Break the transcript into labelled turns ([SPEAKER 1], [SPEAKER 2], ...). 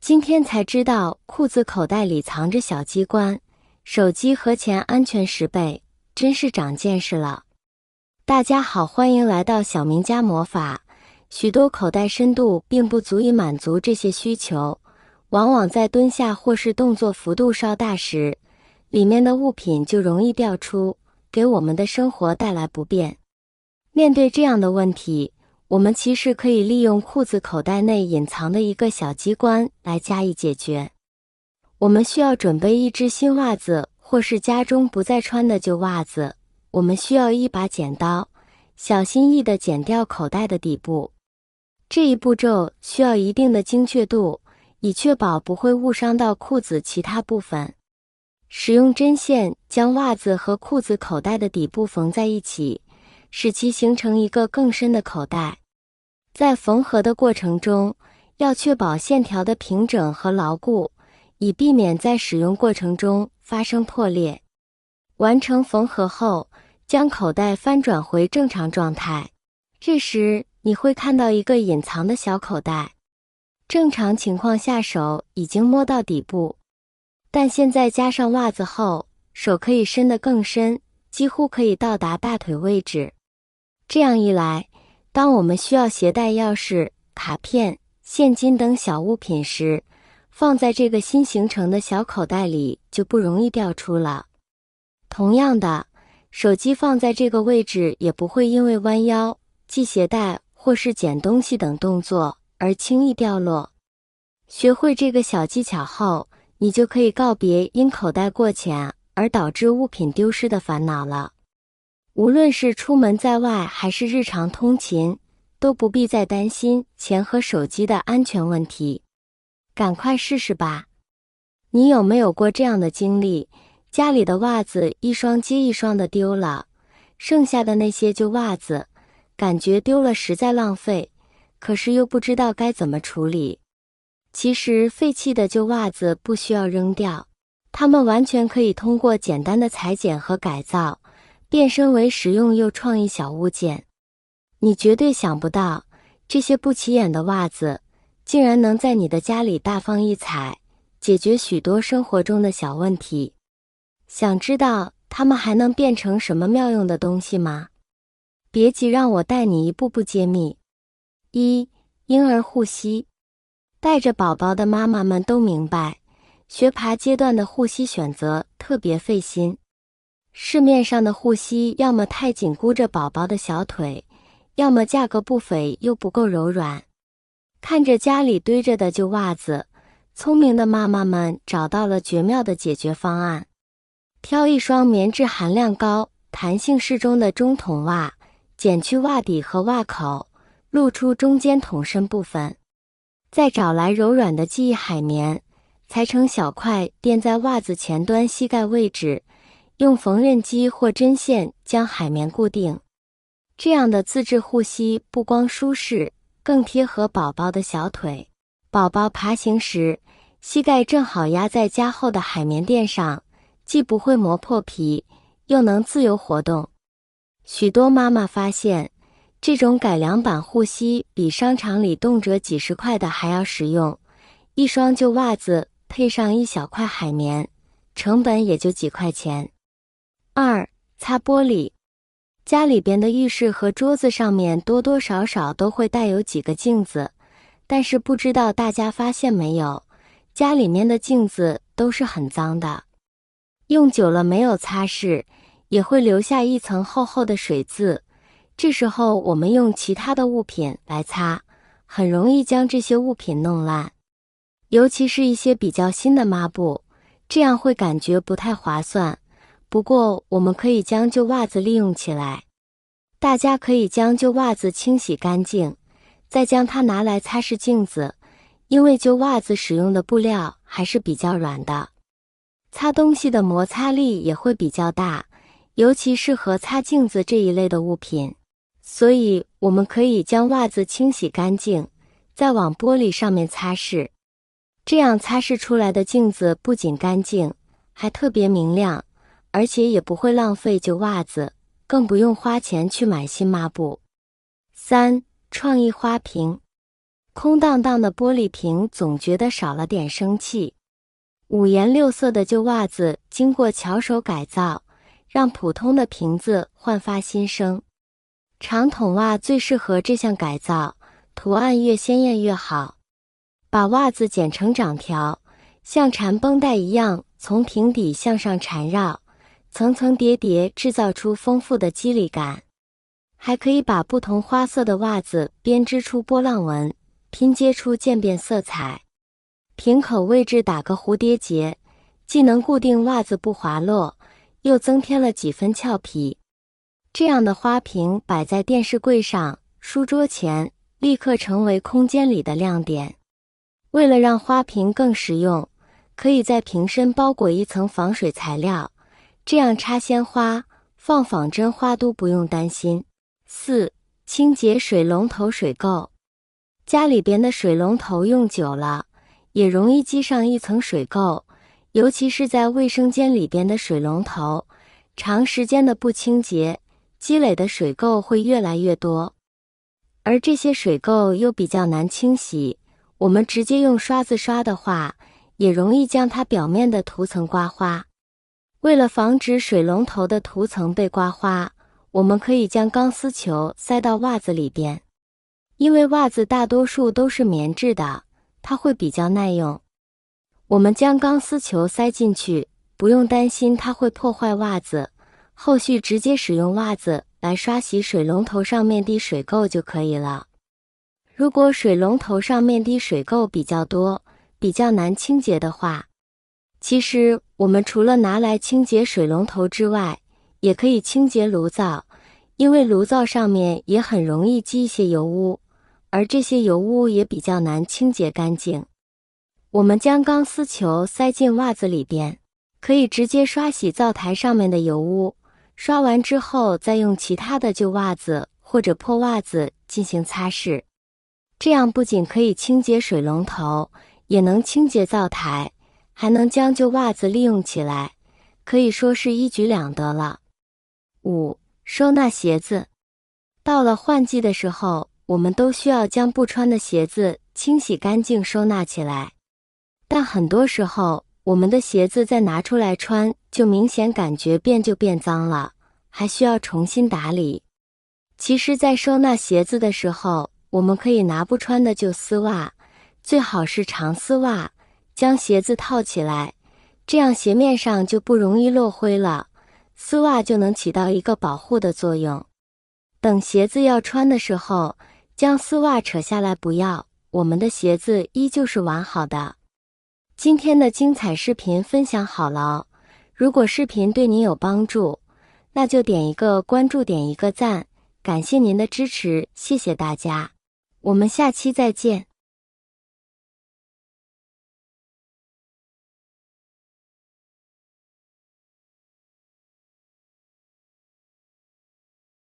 [SPEAKER 1] 今天才知道裤子口袋里藏着小机关，手机和钱安全10倍，真是长见识了。大家好，欢迎来到小明家魔法。许多口袋深度并不足以满足这些需求，往往在蹲下或是动作幅度稍大时，里面的物品就容易掉出，给我们的生活带来不便。面对这样的问题，我们其实可以利用裤子口袋内隐藏的一个小机关来加以解决。我们需要准备一只新袜子，或是家中不再穿的旧袜子。我们需要一把剪刀，小心翼翼地剪掉口袋的底部。这一步骤需要一定的精确度，以确保不会误伤到裤子其他部分。使用针线将袜子和裤子口袋的底部缝在一起，使其形成一个更深的口袋。在缝合的过程中，要确保线条的平整和牢固，以避免在使用过程中发生破裂。完成缝合后，将口袋翻转回正常状态。这时，你会看到一个隐藏的小口袋。正常情况下手已经摸到底部，但现在加上袜子后，手可以伸得更深，几乎可以到达大腿位置。这样一来，当我们需要携带钥匙、卡片、现金等小物品时，放在这个新形成的小口袋里就不容易掉出了。同样的，手机放在这个位置也不会因为弯腰、系鞋带或是捡东西等动作而轻易掉落。学会这个小技巧后，你就可以告别因口袋过浅而导致物品丢失的烦恼了。无论是出门在外还是日常通勤，都不必再担心钱和手机的安全问题。赶快试试吧！你有没有过这样的经历？家里的袜子一双接一双的丢了，剩下的那些旧袜子，感觉丢了实在浪费，可是又不知道该怎么处理。其实废弃的旧袜子不需要扔掉，它们完全可以通过简单的裁剪和改造，变身为实用又创意小物件。你绝对想不到，这些不起眼的袜子，竟然能在你的家里大放异彩，解决许多生活中的小问题。想知道它们还能变成什么妙用的东西吗？别急，让我带你一步步揭秘。1. 婴儿护膝。带着宝宝的妈妈们都明白，学爬阶段的护膝选择特别费心。市面上的护膝要么太紧箍着宝宝的小腿，要么价格不菲又不够柔软。看着家里堆着的旧袜子，聪明的妈妈们找到了绝妙的解决方案。挑一双棉质含量高、弹性适中的中筒袜，剪去袜底和袜口，露出中间筒身部分。再找来柔软的记忆海绵，裁成小块垫在袜子前端膝盖位置，用缝纫机或针线将海绵固定。这样的自制护膝不光舒适，更贴合宝宝的小腿。宝宝爬行时，膝盖正好压在加厚的海绵垫上，既不会磨破皮，又能自由活动。许多妈妈发现，这种改良版护膝比商场里动辄几十块的还要实用。一双旧袜子配上一小块海绵，成本也就几块钱。2. 擦玻璃。家里边的浴室和桌子上面多多少少都会带有几个镜子，但是不知道大家发现没有，家里面的镜子都是很脏的。用久了没有擦拭，也会留下一层厚厚的水渍。这时候我们用其他的物品来擦，很容易将这些物品弄烂。尤其是一些比较新的抹布，这样会感觉不太划算。不过我们可以将旧袜子利用起来。大家可以将旧袜子清洗干净，再将它拿来擦拭镜子，因为旧袜子使用的布料还是比较软的，擦东西的摩擦力也会比较大，尤其适合擦镜子这一类的物品。所以我们可以将袜子清洗干净，再往玻璃上面擦拭。这样擦拭出来的镜子不仅干净，还特别明亮，而且也不会浪费旧袜子，更不用花钱去买新抹布。3. 创意花瓶。空荡荡的玻璃瓶总觉得少了点生气。五颜六色的旧袜子经过巧手改造，让普通的瓶子焕发新生。长筒袜最适合这项改造，图案越鲜艳越好。把袜子剪成长条，像缠绷带一样从瓶底向上缠绕，层层叠叠制造出丰富的肌理感。还可以把不同花色的袜子编织出波浪纹，拼接出渐变色彩。瓶口位置打个蝴蝶结，既能固定袜子不滑落，又增添了几分俏皮。这样的花瓶摆在电视柜上、书桌前，立刻成为空间里的亮点。为了让花瓶更实用，可以在瓶身包裹一层防水材料，这样插鲜花、放仿真花都不用担心。4. 清洁水龙头水垢。家里边的水龙头用久了，也容易积上一层水垢，尤其是在卫生间里边的水龙头，长时间的不清洁，积累的水垢会越来越多。而这些水垢又比较难清洗，我们直接用刷子刷的话，也容易将它表面的涂层刮花。为了防止水龙头的涂层被刮花，我们可以将钢丝球塞到袜子里边。因为袜子大多数都是棉质的，它会比较耐用。我们将钢丝球塞进去，不用担心它会破坏袜子，后续直接使用袜子来刷洗水龙头上面滴水垢就可以了。如果水龙头上面滴水垢比较多，比较难清洁的话，其实我们除了拿来清洁水龙头之外，也可以清洁炉灶，因为炉灶上面也很容易积一些油污，而这些油污也比较难清洁干净。我们将钢丝球塞进袜子里边，可以直接刷洗灶台上面的油污，刷完之后再用其他的旧袜子或者破袜子进行擦拭。这样不仅可以清洁水龙头，也能清洁灶台，还能将旧袜子利用起来，可以说是一举两得了。5. 收纳鞋子。到了换季的时候，我们都需要将不穿的鞋子清洗干净收纳起来。但很多时候，我们的鞋子再拿出来穿，就明显感觉变旧变脏了，还需要重新打理。其实在收纳鞋子的时候，我们可以拿不穿的旧丝袜，最好是长丝袜，将鞋子套起来，这样鞋面上就不容易落灰了，丝袜就能起到一个保护的作用。等鞋子要穿的时候，将丝袜扯下来不要，我们的鞋子依旧是完好的。今天的精彩视频分享好了哦，如果视频对您有帮助，那就点一个关注，点一个赞，感谢您的支持，谢谢大家。我们下期再见。